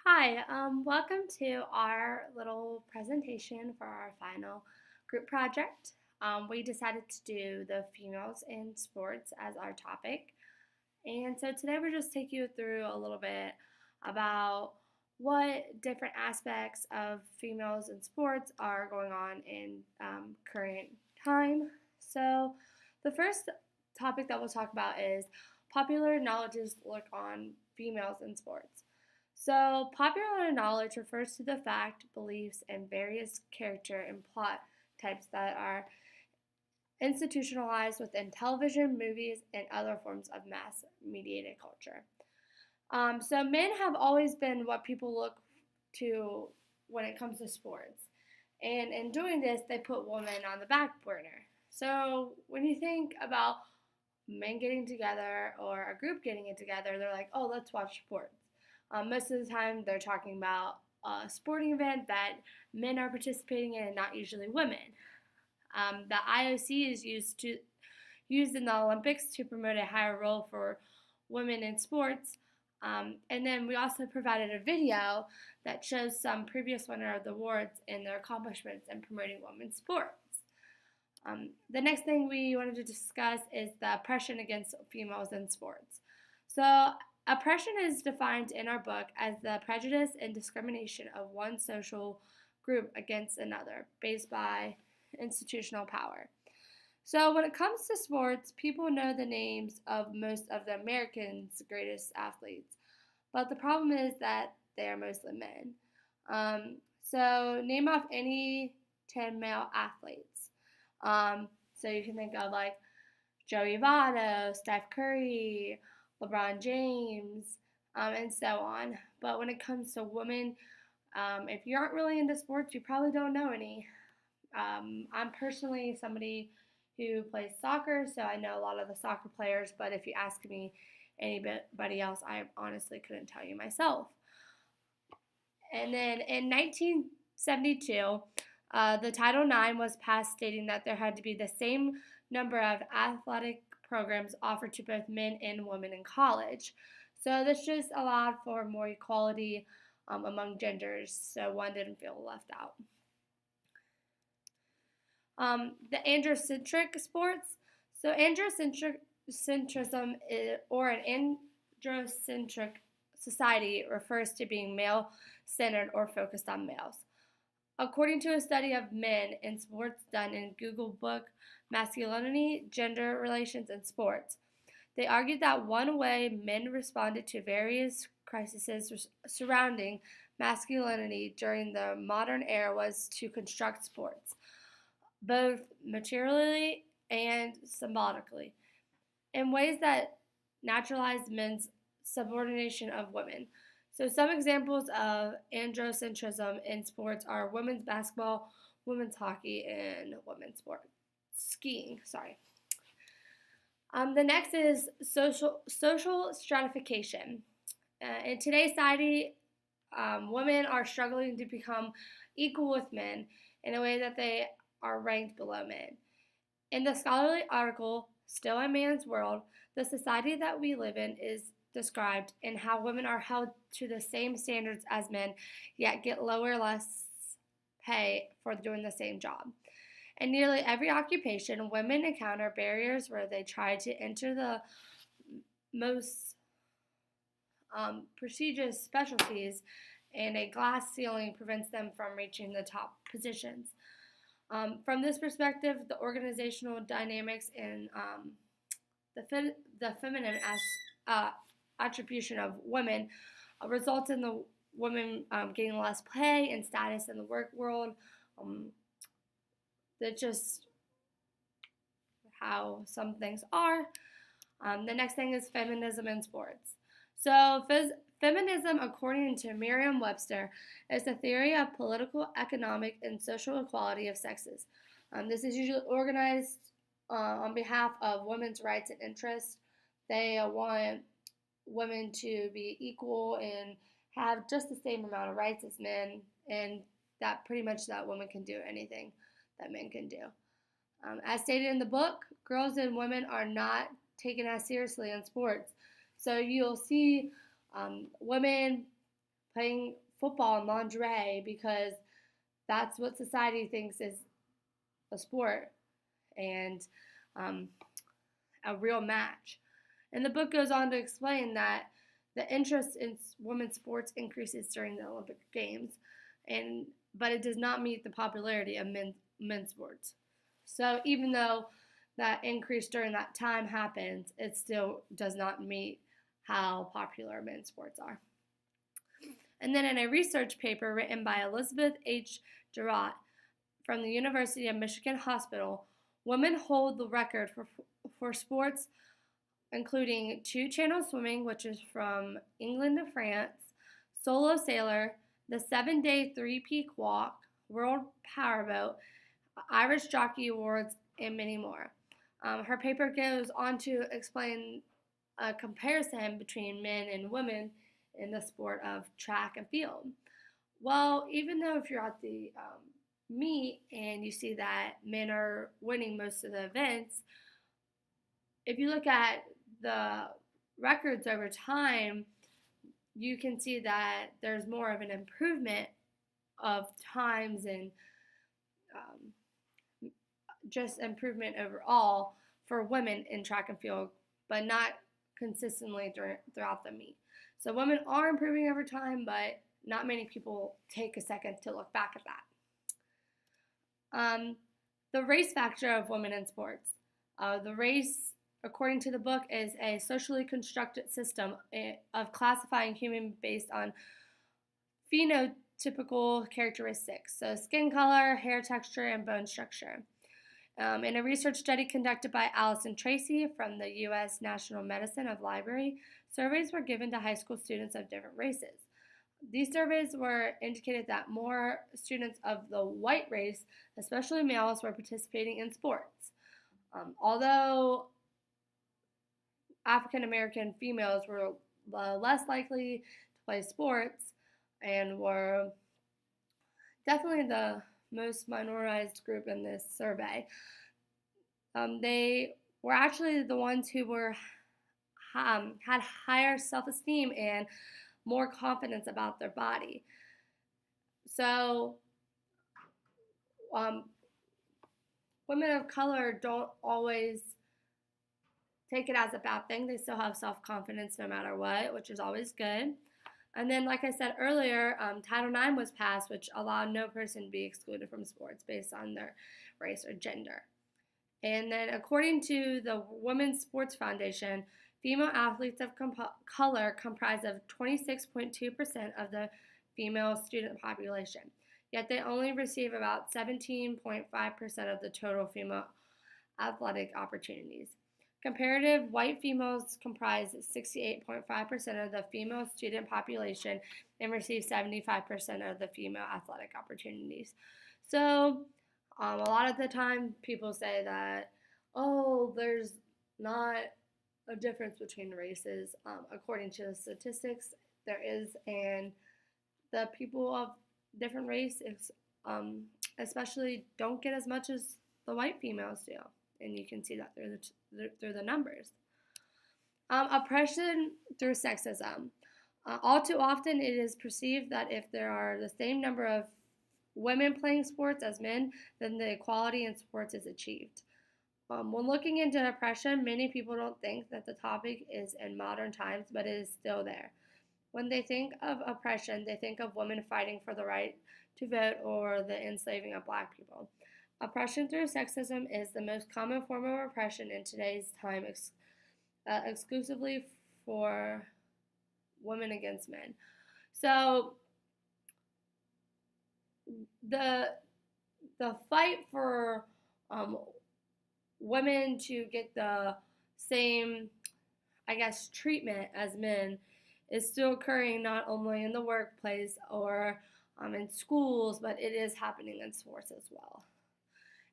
Hi, welcome to our little presentation for our final group project. We decided to do the females in sports as our topic. And so today we're just taking you through a little bit about what different aspects of females in sports are going on in current time. So the first topic that we'll talk about is popular knowledge's look on females in sports. So, popular knowledge refers to the fact, beliefs, and various character and plot types that are institutionalized within television, movies, and other forms of mass mediated culture. So, men have always been what people look to when it comes to sports. And in doing this, they put women on the back burner. So, when you think about men getting together or a group getting it together, they're like, oh, let's watch sports. Most of the time, they're talking about a sporting event that men are participating in and not usually women. The IOC is used in the Olympics to promote a higher role for women in sports. And then we also provided a video that shows some previous winner of the awards and their accomplishments in promoting women's sports. The next thing we wanted to discuss is the oppression against females in sports. So, oppression is defined in our book as the prejudice and discrimination of one social group against another, based by institutional power. So, when it comes to sports, people know the names of most of the Americans' greatest athletes, but the problem is that they are mostly men. So, name off any 10 male athletes. So, you can think of like Joey Votto, Steph Curry, LeBron James, and so on. But when it comes to women, if you aren't really into sports, you probably don't know any. I'm personally somebody who plays soccer, so I know a lot of the soccer players, but if you ask me anybody else, I honestly couldn't tell you myself. And then in 1972, the Title IX was passed stating that there had to be the same number of athletic programs offered to both men and women in college. So this just allowed for more equality among genders, so one didn't feel left out. The androcentric sports. So androcentrism or an androcentric society refers to being male-centered or focused on males. According to a study of men in sports done in Google Book Masculinity, Gender Relations, and Sports, they argued that one way men responded to various crises surrounding masculinity during the modern era was to construct sports, both materially and symbolically, in ways that naturalized men's subordination of women. So some examples of androcentrism in sports are women's basketball, women's hockey, and women's skiing. The next is social stratification. In today's society, women are struggling to become equal with men in a way that they are ranked below men. In the scholarly article, Still a Man's World, the society that we live in is described in how women are held to the same standards as men, yet get lower, less pay for doing the same job. In nearly every occupation, women encounter barriers where they try to enter the most prestigious specialties, and a glass ceiling prevents them from reaching the top positions. From this perspective, the organizational dynamics and the feminine attribution of women results in the women getting less pay and status in the work world. That's just how some things are. The next thing is feminism in sports. So, feminism, according to Merriam-Webster, is the theory of political, economic, and social equality of sexes. This is usually organized on behalf of women's rights and interests. They want women to be equal and have just the same amount of rights as men, and that pretty much that women can do anything that men can do. As stated in the book, girls and women are not taken as seriously in sports. So you'll see women playing football in lingerie because that's what society thinks is a sport and um, a real match. And the book goes on to explain that the interest in women's sports increases during the Olympic Games, but it does not meet the popularity of men's sports. So even though that increase during that time happens, it still does not meet how popular men's sports are. And then in a research paper written by Elizabeth H. Jarrett from the University of Michigan Hospital, women hold the record for sports including two-channel swimming, which is from England to France, solo sailor, the 7-day three-peak walk, world powerboat, Irish Jockey Awards, and many more. Her paper goes on to explain a comparison between men and women in the sport of track and field. Well, even though if you're at the meet and you see that men are winning most of the events, if you look at the records over time, you can see that there's more of an improvement of times and just improvement overall for women in track and field, but not consistently throughout the meet. So women are improving over time, but not many people take a second to look back at that. The race factor of women in sports. The race, according to the book, is a socially constructed system of classifying humans based on phenotypical characteristics, so skin color, hair texture, and bone structure. In a research study conducted by Allison Tracy from the U.S. National Medicine of Library, surveys were given to high school students of different races. These surveys were indicated that more students of the white race, especially males, were participating in sports. Although African American females were less likely to play sports and were definitely the most minorized group in this survey. They were actually the ones who had higher self-esteem and more confidence about their body. So women of color don't always take it as a bad thing. They still have self-confidence no matter what, which is always good. And then, like I said earlier, Title IX was passed, which allowed no person to be excluded from sports based on their race or gender. And then, according to the Women's Sports Foundation, female athletes of color comprise of 26.2% of the female student population, yet they only receive about 17.5% of the total female athletic opportunities. Comparative white females comprise 68.5% of the female student population and receive 75% of the female athletic opportunities. So, a lot of the time people say that, oh, there's not a difference between races. According to the statistics, there is, and the people of different races, especially, don't get as much as the white females do. And you can see that through the numbers. Oppression through sexism. All too often it is perceived that if there are the same number of women playing sports as men, then the equality in sports is achieved. When looking into oppression, many people don't think that the topic is in modern times, but it is still there. When they think of oppression, they think of women fighting for the right to vote or the enslaving of black people. Oppression through sexism is the most common form of oppression in today's time, exclusively for women against men. So the fight for women to get the same, I guess, treatment as men is still occurring not only in the workplace or in schools, but it is happening in sports as well.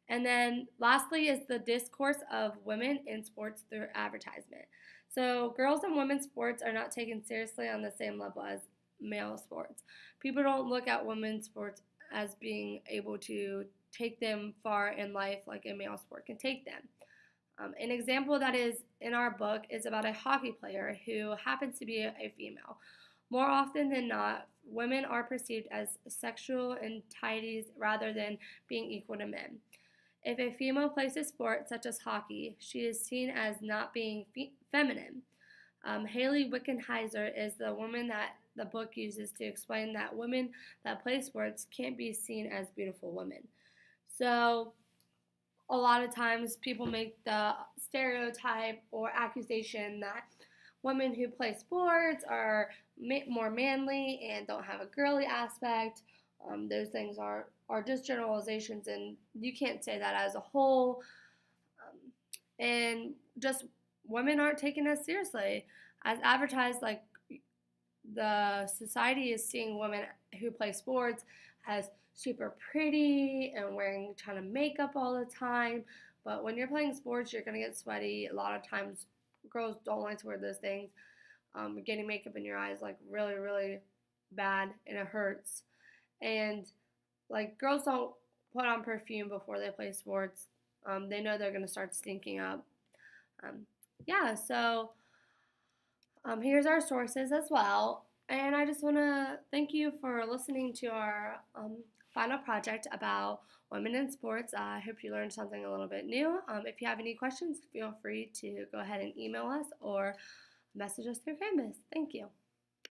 And then lastly is the discourse of women in sports through advertisement. So girls and women's sports are not taken seriously on the same level as male sports. People don't look at women's sports as being able to take them far in life like a male sport can take them. An example that is in our book is about a hockey player who happens to be a female. More often than not, women are perceived as sexual entities rather than being equal to men. If a female plays a sport such as hockey, she is seen as not being feminine. Haley Wickenheiser is the woman that the book uses to explain that women that play sports can't be seen as beautiful women. So, a lot of times people make the stereotype or accusation that women who play sports are more manly and don't have a girly aspect. Those things are just generalizations, and you can't say that as a whole. And just women aren't taken as seriously as advertised. Like, the society is seeing women who play sports as super pretty and wearing a ton of makeup all the time. But when you're playing sports, you're going to get sweaty. A lot of times, girls don't like to wear those things. Getting makeup in your eyes, like, really, really bad, and it hurts. And, like, girls don't put on perfume before they play sports. They know they're going to start stinking up. Yeah, so here's our sources as well. And I just want to thank you for listening to our final project about women in sports. I hope you learned something a little bit new. If you have any questions, feel free to go ahead and email us or message us through Canvas. Thank you.